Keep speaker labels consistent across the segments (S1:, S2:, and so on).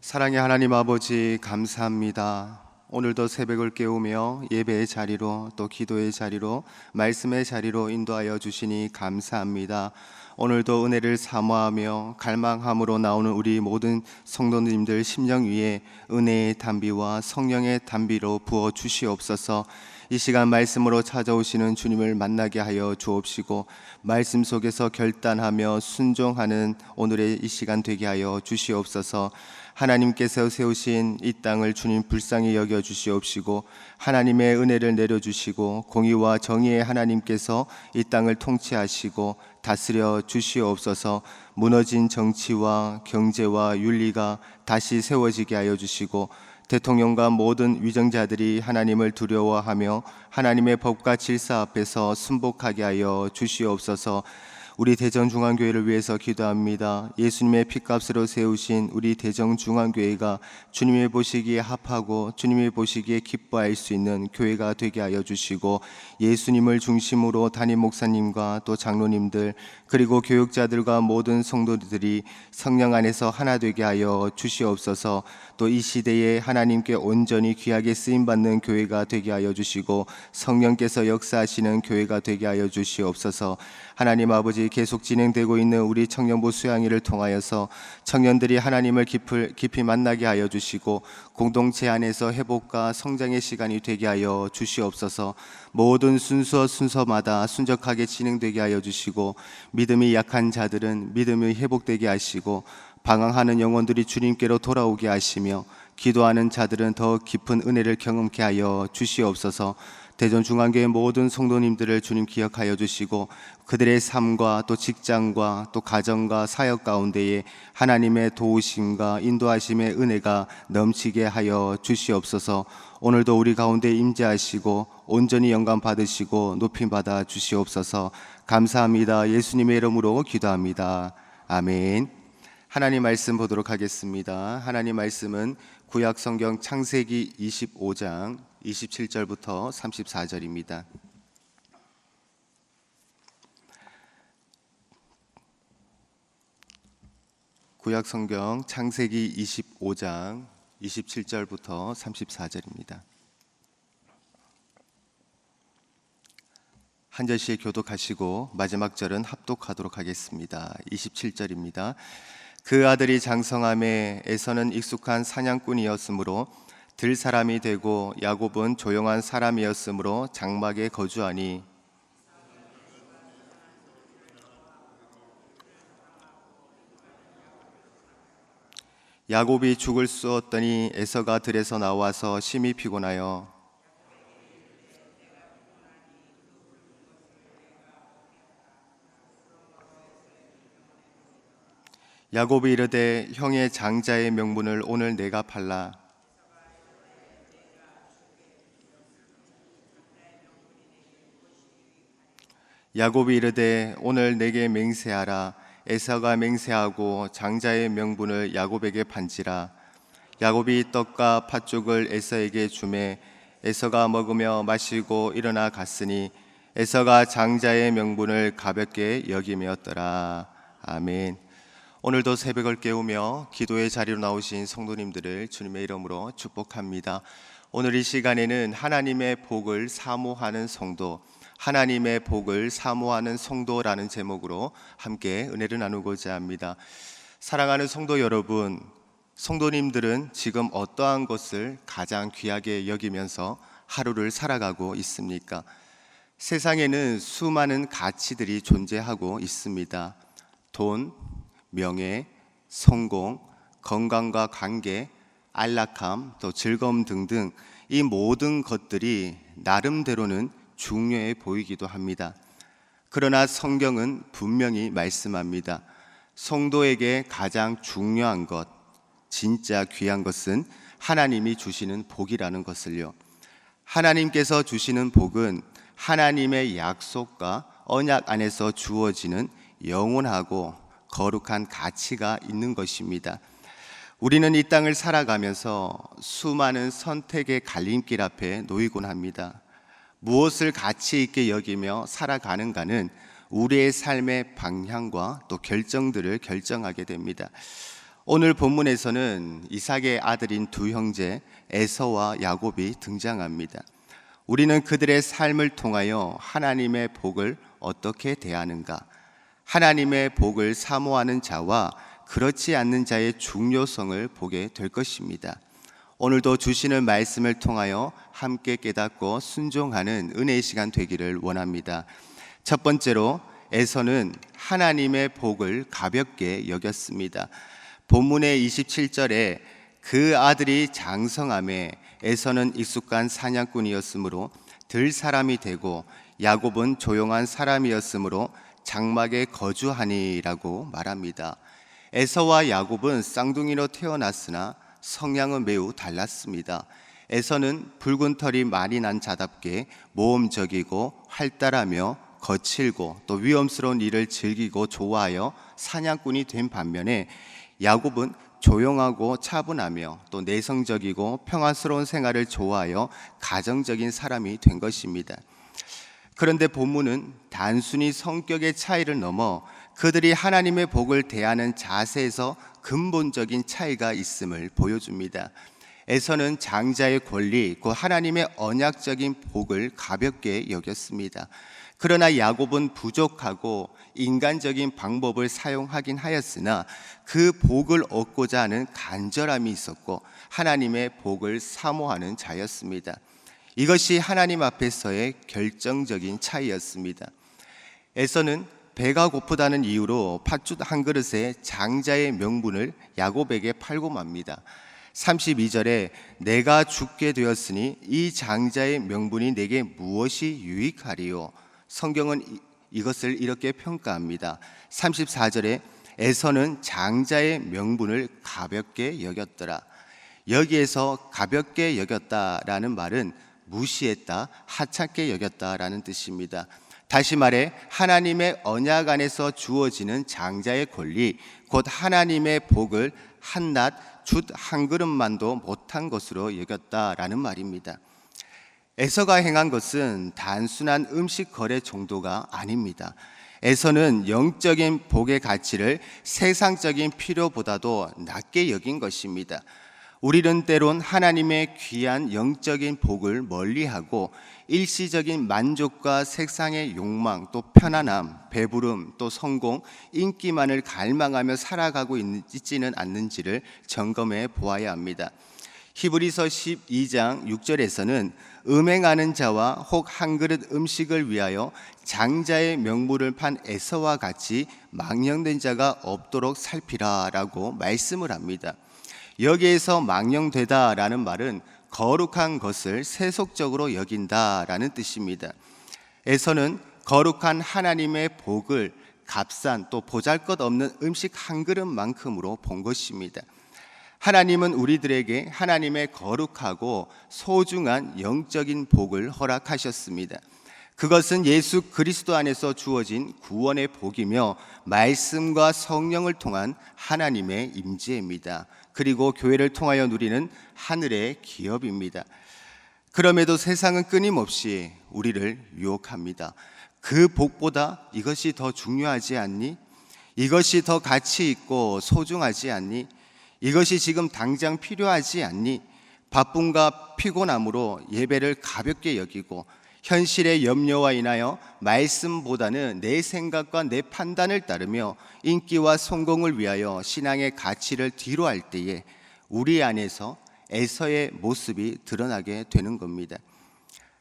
S1: 사랑의 하나님 아버지, 감사합니다. 오늘도 새벽을 깨우며 예배의 자리로, 또 기도의 자리로, 말씀의 자리로 인도하여 주시니 감사합니다. 오늘도 은혜를 사모하며 갈망함으로 나오는 우리 모든 성도님들 심령 위에 은혜의 담비와 성령의 담비로 부어 주시옵소서. 이 시간 말씀으로 찾아오시는 주님을 만나게 하여 주옵시고, 말씀 속에서 결단하며 순종하는 오늘의 이 시간 되게 하여 주시옵소서. 하나님께서 세우신 이 땅을 주님 불쌍히 여겨 주시옵시고, 하나님의 은혜를 내려주시고, 공의와 정의의 하나님께서 이 땅을 통치하시고 다스려 주시옵소서. 무너진 정치와 경제와 윤리가 다시 세워지게 하여 주시고, 대통령과 모든 위정자들이 하나님을 두려워하며 하나님의 법과 질서 앞에서 순복하게 하여 주시옵소서. 우리 대전중앙교회를 위해서 기도합니다. 예수님의 핏값으로 세우신 우리 대전중앙교회가 주님이 보시기에 합하고 주님이 보시기에 기뻐할 수 있는 교회가 되게 하여 주시고, 예수님을 중심으로 담임 목사님과 또 장로님들 그리고 교육자들과 모든 성도들이 성령 안에서 하나 되게 하여 주시옵소서. 또 이 시대에 하나님께 온전히 귀하게 쓰임받는 교회가 되게 하여 주시고, 성령께서 역사하시는 교회가 되게 하여 주시옵소서. 하나님 아버지, 계속 진행되고 있는 우리 청년부 수양회를 통하여서 청년들이 하나님을 깊이 만나게 하여 주시고, 공동체 안에서 회복과 성장의 시간이 되게 하여 주시옵소서. 모든 순서마다 순적하게 진행되게 하여 주시고, 믿음이 약한 자들은 믿음이 회복되게 하시고, 방황하는 영혼들이 주님께로 돌아오게 하시며, 기도하는 자들은 더 깊은 은혜를 경험케 하여 주시옵소서. 대전중앙교회 모든 성도님들을 주님 기억하여 주시고, 그들의 삶과 또 직장과 또 가정과 사역 가운데에 하나님의 도우심과 인도하심의 은혜가 넘치게 하여 주시옵소서. 오늘도 우리 가운데 임재하시고 온전히 영광 받으시고 높임 받아 주시옵소서. 감사합니다. 예수님의 이름으로 기도합니다. 아멘. 하나님 말씀 보도록 하겠습니다. 하나님 말씀은 구약 성경 창세기 25장 27절부터 34절입니다. 구약 성경 창세기 25장 27절부터 34절입니다. 한 절씩 교독하시고 마지막 절은 합독하도록 하겠습니다. 27절입니다. 그 아들이 장성함에 에서는 익숙한 사냥꾼이었으므로 들 사람이 되고, 야곱은 조용한 사람이었으므로 장막에 거주하니, 야곱이 죽을 쑤었더니 에서가 들에서 나와서 심히 피곤하여 야곱이 이르되 형의 장자의 명분을 오늘 내가 팔라. 야곱이 이르되 오늘 내게 맹세하라. 에서가 맹세하고 장자의 명분을 야곱에게 판지라. 야곱이 떡과 팥죽을 에서에게 주매 에서가 먹으며 마시고 일어나 갔으니 에서가 장자의 명분을 가볍게 여김이었더라. 아멘. 오늘도 새벽을 깨우며 기도의 자리로 나오신 성도님들을 주님의 이름으로 축복합니다. 오늘 이 시간에는 하나님의 복을 사모하는 성도, 하나님의 복을 사모하는 성도라는 제목으로 함께 은혜를 나누고자 합니다. 사랑하는 성도 여러분, 성도님들은 지금 어떠한 것을 가장 귀하게 여기면서 하루를 살아가고 있습니까? 세상에는 수많은 가치들이 존재하고 있습니다. 돈, 명예, 성공, 건강과 관계, 안락함, 또 즐거움 등등 이 모든 것들이 나름대로는 중요해 보이기도 합니다. 그러나 성경은 분명히 말씀합니다. 성도에게 가장 중요한 것, 진짜 귀한 것은 하나님이 주시는 복이라는 것을요. 하나님께서 주시는 복은 하나님의 약속과 언약 안에서 주어지는 영원하고 거룩한 가치가 있는 것입니다. 우리는 이 땅을 살아가면서 수많은 선택의 갈림길 앞에 놓이곤 합니다. 무엇을 가치 있게 여기며 살아가는가는 우리의 삶의 방향과 또 결정들을 결정하게 됩니다. 오늘 본문에서는 이삭의 아들인 두 형제 에서와 야곱이 등장합니다. 우리는 그들의 삶을 통하여 하나님의 복을 어떻게 대하는가, 하나님의 복을 사모하는 자와 그렇지 않는 자의 중요성을 보게 될 것입니다. 오늘도 주시는 말씀을 통하여 함께 깨닫고 순종하는 은혜의 시간 되기를 원합니다. 첫 번째로 에서는 하나님의 복을 가볍게 여겼습니다. 본문의 27절에 그 아들이 장성함에 에서는 익숙한 사냥꾼이었으므로 들 사람이 되고 야곱은 조용한 사람이었으므로 장막에 거주하니라고 말합니다. 에서와 야곱은 쌍둥이로 태어났으나 성향은 매우 달랐습니다. 에서는 붉은 털이 많이 난 자답게 모험적이고 활달하며 거칠고 또 위험스러운 일을 즐기고 좋아하여 사냥꾼이 된 반면에 야곱은 조용하고 차분하며 또 내성적이고 평화스러운 생활을 좋아하여 가정적인 사람이 된 것입니다. 그런데 본문은 단순히 성격의 차이를 넘어 그들이 하나님의 복을 대하는 자세에서 근본적인 차이가 있음을 보여줍니다. 에서는 장자의 권리, 곧 하나님의 언약적인 복을 가볍게 여겼습니다. 그러나 야곱은 부족하고 인간적인 방법을 사용하긴 하였으나 그 복을 얻고자 하는 간절함이 있었고 하나님의 복을 사모하는 자였습니다. 이것이 하나님 앞에서의 결정적인 차이였습니다. 에서는 배가 고프다는 이유로 팥죽 한 그릇에 장자의 명분을 야곱에게 팔고 맙니다. 32절에 내가 죽게 되었으니 이 장자의 명분이 내게 무엇이 유익하리요? 성경은 이것을 이렇게 평가합니다. 34절에 에서는 장자의 명분을 가볍게 여겼더라. 여기에서 가볍게 여겼다라는 말은 무시했다, 하찮게 여겼다라는 뜻입니다. 다시 말해 하나님의 언약 안에서 주어지는 장자의 권리, 곧 하나님의 복을 한낱 주 한 그릇만도 못한 것으로 여겼다라는 말입니다. 에서가 행한 것은 단순한 음식 거래 정도가 아닙니다. 에서는 영적인 복의 가치를 세상적인 필요보다도 낮게 여긴 것입니다. 우리는 때론 하나님의 귀한 영적인 복을 멀리하고 일시적인 만족과 세상의 욕망, 또 편안함, 배부름, 또 성공, 인기만을 갈망하며 살아가고 있지는 않는지를 점검해 보아야 합니다. 히브리서 12장 6절에서는 음행하는 자와 혹 한 그릇 음식을 위하여 장자의 명분을 판 에서와 같이 망령된 자가 없도록 살피라라고 말씀을 합니다. 여기에서 망령되다라는 말은 거룩한 것을 세속적으로 여긴다라는 뜻입니다. 에서는 거룩한 하나님의 복을 값싼 또 보잘것없는 음식 한 그릇만큼으로 본 것입니다. 하나님은 우리들에게 하나님의 거룩하고 소중한 영적인 복을 허락하셨습니다. 그것은 예수 그리스도 안에서 주어진 구원의 복이며 말씀과 성령을 통한 하나님의 임재입니다. 그리고 교회를 통하여 누리는 하늘의 기업입니다. 그럼에도 세상은 끊임없이 우리를 유혹합니다. 그 복보다 이것이 더 중요하지 않니? 이것이 더 가치 있고 소중하지 않니? 이것이 지금 당장 필요하지 않니? 바쁨과 피곤함으로 예배를 가볍게 여기고 현실의 염려와 인하여 말씀보다는 내 생각과 내 판단을 따르며 인기와 성공을 위하여 신앙의 가치를 뒤로할 때에 우리 안에서 에서의 모습이 드러나게 되는 겁니다.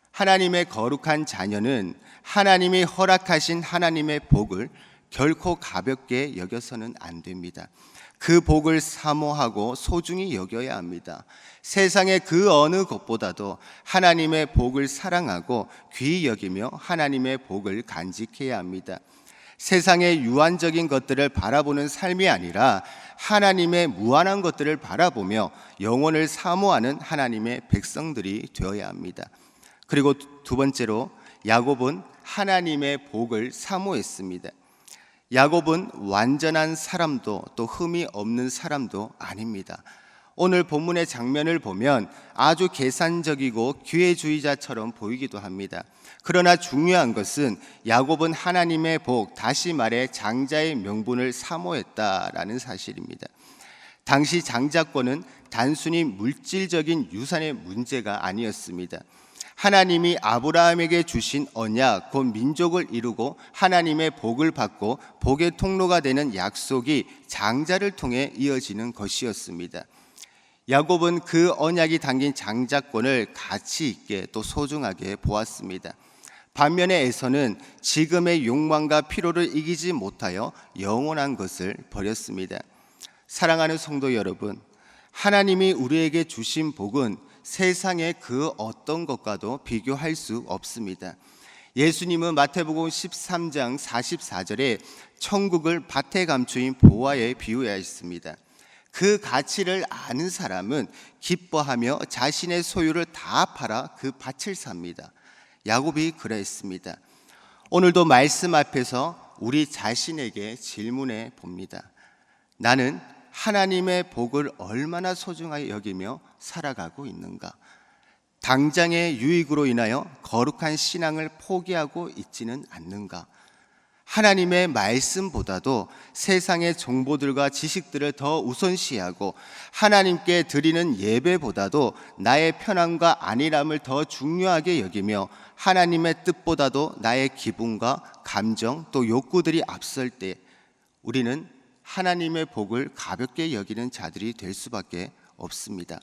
S1: 하나님의 거룩한 자녀는 하나님이 허락하신 하나님의 복을 결코 가볍게 여겨서는 안 됩니다. 그 복을 사모하고 소중히 여겨야 합니다. 세상의 그 어느 것보다도 하나님의 복을 사랑하고 귀히 여기며 하나님의 복을 간직해야 합니다. 세상의 유한적인 것들을 바라보는 삶이 아니라 하나님의 무한한 것들을 바라보며 영혼을 사모하는 하나님의 백성들이 되어야 합니다. 그리고 두 번째로 야곱은 하나님의 복을 사모했습니다. 야곱은 완전한 사람도 또 흠이 없는 사람도 아닙니다. 오늘 본문의 장면을 보면 아주 계산적이고 기회주의자처럼 보이기도 합니다. 그러나 중요한 것은 야곱은 하나님의 복, 다시 말해 장자의 명분을 사모했다라는 사실입니다. 당시 장자권은 단순히 물질적인 유산의 문제가 아니었습니다. 하나님이 아브라함에게 주신 언약, 곧 민족을 이루고 하나님의 복을 받고 복의 통로가 되는 약속이 장자를 통해 이어지는 것이었습니다. 야곱은 그 언약이 담긴 장자권을 가치 있게 또 소중하게 보았습니다. 반면에 에서는 지금의 욕망과 피로를 이기지 못하여 영원한 것을 버렸습니다. 사랑하는 성도 여러분, 하나님이 우리에게 주신 복은 세상의 그 어떤 것과도 비교할 수 없습니다. 예수님은 마태복음 13장 44절에 천국을 밭에 감추인 보화에 비유하였습니다. 그 가치를 아는 사람은 기뻐하며 자신의 소유를 다 팔아 그 밭을 삽니다. 야곱이 그랬습니다. 오늘도 말씀 앞에서 우리 자신에게 질문해 봅니다. 나는 하나님의 복을 얼마나 소중하게 여기며 살아가고 있는가? 당장의 유익으로 인하여 거룩한 신앙을 포기하고 있지는 않는가? 하나님의 말씀보다도 세상의 정보들과 지식들을 더 우선시하고 하나님께 드리는 예배보다도 나의 편안과 안일함을 더 중요하게 여기며 하나님의 뜻보다도 나의 기분과 감정 또 욕구들이 앞설 때 우리는 하나님의 복을 가볍게 여기는 자들이 될 수밖에 없습니다.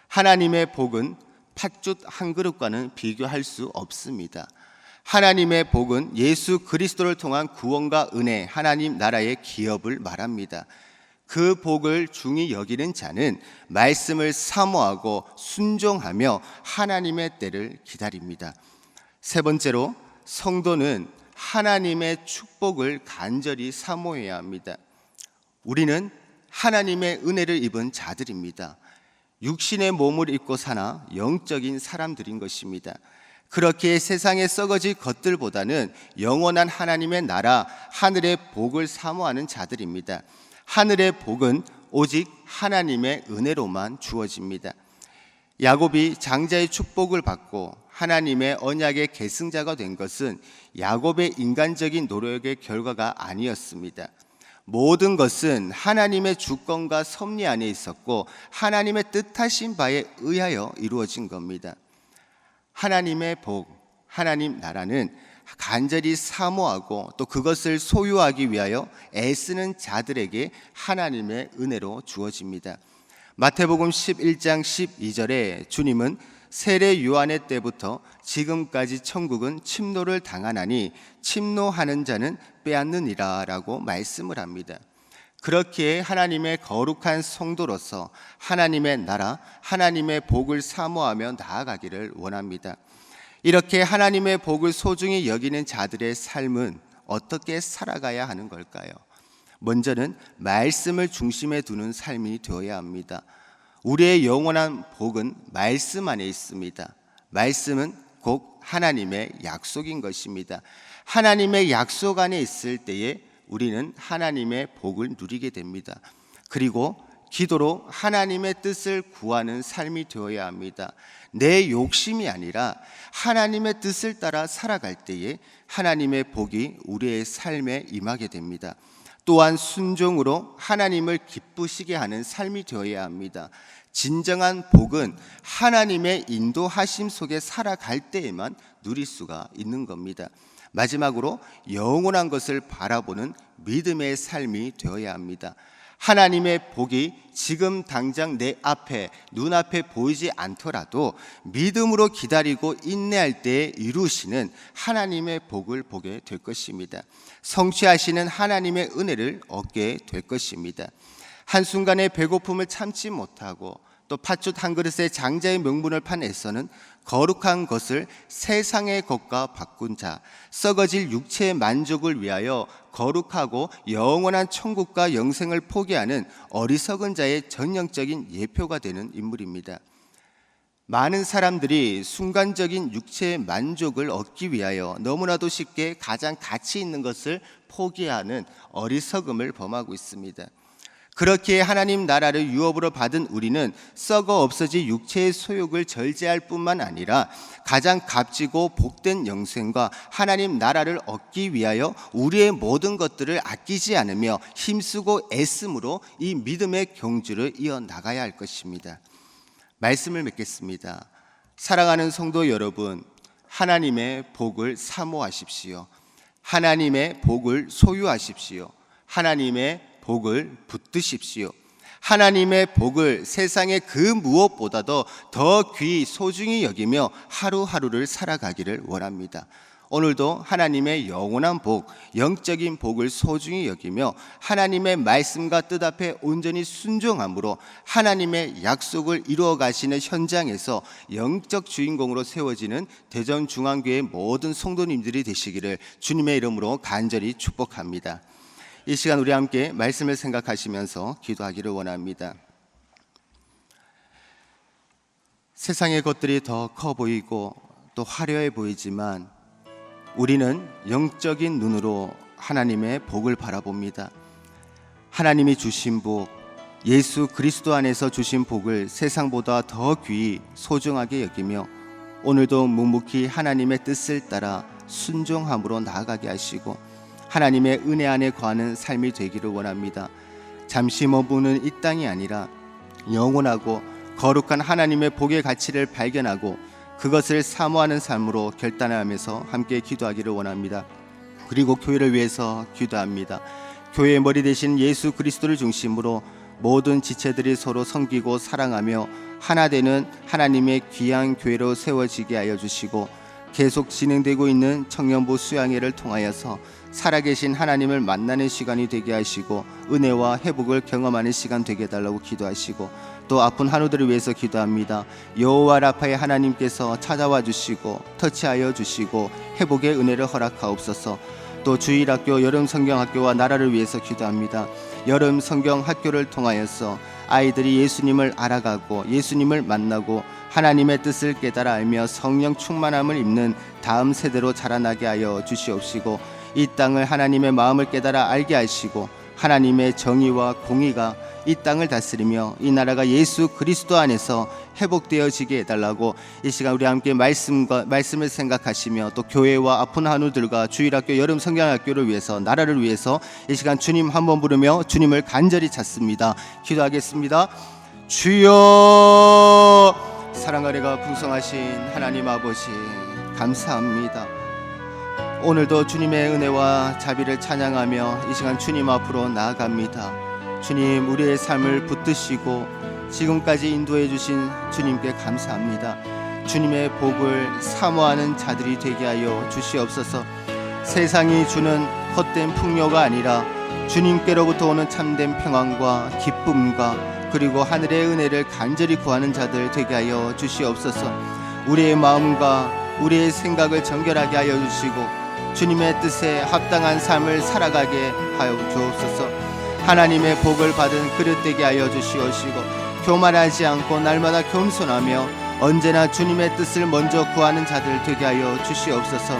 S1: 하나님의 복은 팥죽 한 그릇과는 비교할 수 없습니다. 하나님의 복은 예수 그리스도를 통한 구원과 은혜, 하나님 나라의 기업을 말합니다. 그 복을 중히 여기는 자는 말씀을 사모하고 순종하며 하나님의 때를 기다립니다. 세 번째로, 성도는 하나님의 축복을 간절히 사모해야 합니다. 우리는 하나님의 은혜를 입은 자들입니다. 육신의 몸을 입고 사나 영적인 사람들인 것입니다. 그렇게 세상에 썩어질 것들보다는 영원한 하나님의 나라, 하늘의 복을 사모하는 자들입니다. 하늘의 복은 오직 하나님의 은혜로만 주어집니다. 야곱이 장자의 축복을 받고 하나님의 언약의 계승자가 된 것은 야곱의 인간적인 노력의 결과가 아니었습니다. 모든 것은 하나님의 주권과 섭리 안에 있었고 하나님의 뜻하신 바에 의하여 이루어진 겁니다. 하나님의 복, 하나님 나라는 간절히 사모하고 또 그것을 소유하기 위하여 애쓰는 자들에게 하나님의 은혜로 주어집니다. 마태복음 11장 12절에 주님은 세례 요한의 때부터 지금까지 천국은 침노를 당하나니 침노하는 자는 빼앗느니라 라고 말씀을 합니다. 그렇기에 하나님의 거룩한 성도로서 하나님의 나라, 하나님의 복을 사모하며 나아가기를 원합니다. 이렇게 하나님의 복을 소중히 여기는 자들의 삶은 어떻게 살아가야 하는 걸까요? 먼저는 말씀을 중심에 두는 삶이 되어야 합니다. 우리의 영원한 복은 말씀 안에 있습니다. 말씀은 곧 하나님의 약속인 것입니다. 하나님의 약속 안에 있을 때에 우리는 하나님의 복을 누리게 됩니다. 그리고 기도로 하나님의 뜻을 구하는 삶이 되어야 합니다. 내 욕심이 아니라 하나님의 뜻을 따라 살아갈 때에 하나님의 복이 우리의 삶에 임하게 됩니다. 또한 순종으로 하나님을 기쁘시게 하는 삶이 되어야 합니다. 진정한 복은 하나님의 인도하심 속에 살아갈 때에만 누릴 수가 있는 겁니다. 마지막으로 영원한 것을 바라보는 믿음의 삶이 되어야 합니다. 하나님의 복이 지금 당장 내 앞에 눈앞에 보이지 않더라도 믿음으로 기다리고 인내할 때에 이루시는 하나님의 복을 보게 될 것입니다. 성취하시는 하나님의 은혜를 얻게 될 것입니다. 한순간의 배고픔을 참지 못하고 또 팥죽 한 그릇에 장자의 명분을 판 에서는 거룩한 것을 세상의 것과 바꾼 자, 썩어질 육체의 만족을 위하여 거룩하고 영원한 천국과 영생을 포기하는 어리석은 자의 전형적인 예표가 되는 인물입니다. 많은 사람들이 순간적인 육체의 만족을 얻기 위하여 너무나도 쉽게 가장 가치 있는 것을 포기하는 어리석음을 범하고 있습니다. 그렇게 하나님 나라를 유업으로 받은 우리는 썩어 없어질 육체의 소욕을 절제할 뿐만 아니라 가장 값지고 복된 영생과 하나님 나라를 얻기 위하여 우리의 모든 것들을 아끼지 않으며 힘쓰고 애씀으로 이 믿음의 경주를 이어나가야 할 것입니다. 말씀을 맺겠습니다. 사랑하는 성도 여러분, 하나님의 복을 사모하십시오. 하나님의 복을 소유하십시오. 하나님의 복을 붙드십시오. 하나님의 복을 세상의 그 무엇보다도 더 귀히 소중히 여기며 하루하루를 살아가기를 원합니다. 오늘도 하나님의 영원한 복, 영적인 복을 소중히 여기며 하나님의 말씀과 뜻 앞에 온전히 순종함으로 하나님의 약속을 이루어 가시는 현장에서 영적 주인공으로 세워지는 대전중앙교회 모든 성도님들이 되시기를 주님의 이름으로 간절히 축복합니다. 이 시간 우리 함께 말씀을 생각하시면서 기도하기를 원합니다. 세상의 것들이 더 커 보이고 또 화려해 보이지만 우리는 영적인 눈으로 하나님의 복을 바라봅니다. 하나님이 주신 복, 예수 그리스도 안에서 주신 복을 세상보다 더 귀히 소중하게 여기며 오늘도 묵묵히 하나님의 뜻을 따라 순종함으로 나아가게 하시고 하나님의 은혜 안에 거하는 삶이 되기를 원합니다. 잠시 머무는 이 땅이 아니라 영원하고 거룩한 하나님의 복의 가치를 발견하고 그것을 사모하는 삶으로 결단하면서 함께 기도하기를 원합니다. 그리고 교회를 위해서 기도합니다. 교회의 머리 되신 예수 그리스도를 중심으로 모든 지체들이 서로 섬기고 사랑하며 하나 되는 하나님의 귀한 교회로 세워지게 하여 주시고 계속 진행되고 있는 청년부 수양회를 통하여서 살아계신 하나님을 만나는 시간이 되게 하시고 은혜와 회복을 경험하는 시간 되게 해달라고 기도하시고 또 아픈 한우들을 위해서 기도합니다. 여호와 라파의 하나님께서 찾아와 주시고 터치하여 주시고 회복의 은혜를 허락하옵소서. 또 주일학교 여름성경학교와 나라를 위해서 기도합니다. 여름성경학교를 통하여서 아이들이 예수님을 알아가고 예수님을 만나고 하나님의 뜻을 깨달아 알며 성령 충만함을 입는 다음 세대로 자라나게 하여 주시옵시고 이 땅을 하나님의 마음을 깨달아 알게 하시고 하나님의 정의와 공의가 이 땅을 다스리며 이 나라가 예수 그리스도 안에서 회복되어지게 해달라고 이 시간 우리 함께 말씀을 생각하시며 또 교회와 아픈 한우들과 주일학교 여름성경학교를 위해서 나라를 위해서 이 시간 주님 한번 부르며 주님을 간절히 찾습니다. 기도하겠습니다. 주여, 사랑과 은혜가 풍성하신 하나님 아버지 감사합니다. 오늘도 주님의 은혜와 자비를 찬양하며 이 시간 주님 앞으로 나아갑니다. 주님, 우리의 삶을 붙드시고 지금까지 인도해 주신 주님께 감사합니다. 주님의 복을 사모하는 자들이 되게 하여 주시옵소서. 세상이 주는 헛된 풍요가 아니라 주님께로부터 오는 참된 평안과 기쁨과 그리고 하늘의 은혜를 간절히 구하는 자들 되게 하여 주시옵소서. 우리의 마음과 우리의 생각을 정결하게 하여 주시고 주님의 뜻에 합당한 삶을 살아가게 하여 주옵소서. 하나님의 복을 받은 그릇 되게 하여 주시옵시고 교만하지 않고 날마다 겸손하며 언제나 주님의 뜻을 먼저 구하는 자들 되게 하여 주시옵소서.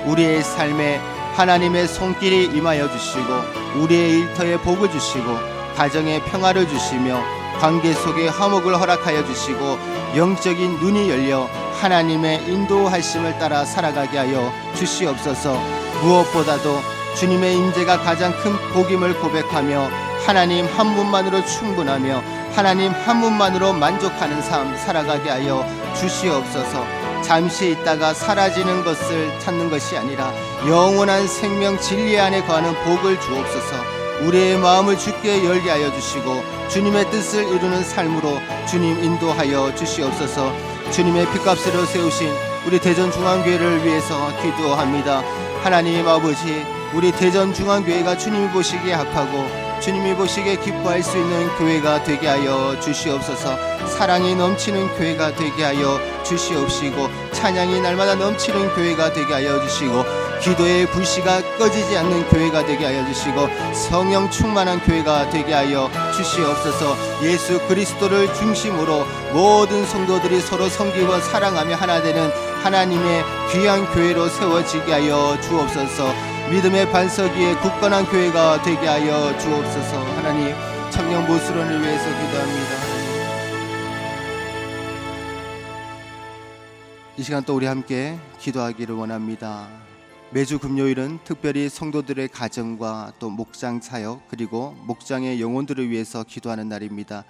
S1: 우리의 삶에 하나님의 손길이 임하여 주시고 우리의 일터에 복을 주시고 가정에 평화를 주시며 관계 속에 화목을 허락하여 주시고 영적인 눈이 열려 하나님의 인도하심을 따라 살아가게 하여 주시옵소서. 무엇보다도 주님의 임재가 가장 큰 복임을 고백하며 하나님 한 분만으로 충분하며 하나님 한 분만으로 만족하는 삶 살아가게 하여 주시옵소서. 잠시 있다가 사라지는 것을 찾는 것이 아니라 영원한 생명 진리 안에 거하는 복을 주옵소서. 우리의 마음을 주께 열게 하여 주시고 주님의 뜻을 이루는 삶으로 주님 인도하여 주시옵소서. 주님의 핏값으로 세우신 우리 대전중앙교회를 위해서 기도합니다. 하나님 아버지, 우리 대전중앙교회가 주님이 보시기에 합하고 주님이 보시기에 기뻐할 수 있는 교회가 되게 하여 주시옵소서. 사랑이 넘치는 교회가 되게 하여 주시옵시고 찬양이 날마다 넘치는 교회가 되게 하여 주시고 기도의 불씨가 꺼지지 않는 교회가 되게 하여 주시고 성령 충만한 교회가 되게 하여 주시옵소서. 예수 그리스도를 중심으로 모든 성도들이 서로 섬기고 사랑하며 하나 되는 하나님의 귀한 교회로 세워지게 하여 주옵소서. 믿음의 반석 위에 굳건한 교회가 되게 하여 주옵소서. 하나님, 청년 보수론을 위해서 기도합니다. 이 시간 또 우리 함께 기도하기를 원합니다. 매주 금요일은 특별히 성도들의 가정과 또 목장 사역 그리고 목장의 영혼들을 위해서 기도하는 날입니다.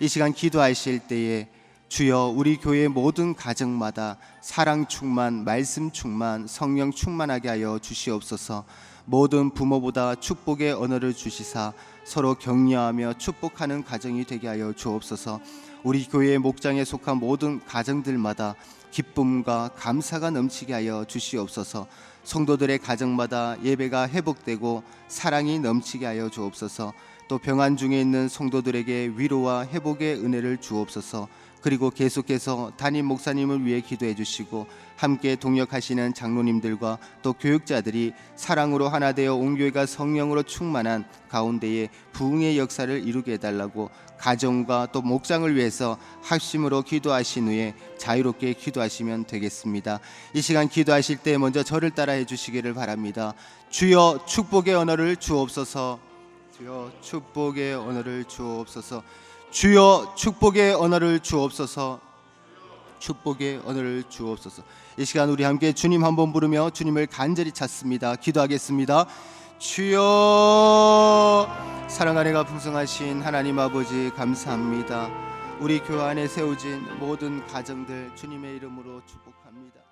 S1: 이 시간 기도하실 때에 주여 우리 교회 모든 가정마다 사랑 충만, 말씀 충만, 성령 충만하게 하여 주시옵소서. 모든 부모보다 축복의 언어를 주시사 서로 격려하며 축복하는 가정이 되게 하여 주옵소서. 우리 교회 목장에 속한 모든 가정들마다 기쁨과 감사가 넘치게 하여 주시옵소서. 성도들의 가정마다 예배가 회복되고 사랑이 넘치게 하여 주옵소서. 또 병환 중에 있는 성도들에게 위로와 회복의 은혜를 주옵소서. 그리고 계속해서 담임 목사님을 위해 기도해 주시고 함께 동역하시는 장로님들과 또 교육자들이 사랑으로 하나 되어 온 교회가 성령으로 충만한 가운데에 부흥의 역사를 이루게 해달라고 가정과 또 목장을 위해서 합심으로 기도하신 후에 자유롭게 기도하시면 되겠습니다. 이 시간 기도하실 때 먼저 저를 따라해 주시기를 바랍니다. 주여 축복의 언어를 주옵소서. 주여 축복의 언어를 주옵소서. 주여 축복의 언어를 주옵소서. 축복의 언어를 주옵소서. 이 시간 우리 함께 주님 한번 부르며 주님을 간절히 찾습니다. 기도하겠습니다. 주여, 사랑 안에가 풍성하신 하나님 아버지 감사합니다. 우리 교회 안에 세워진 모든 가정들 주님의 이름으로 축복합니다.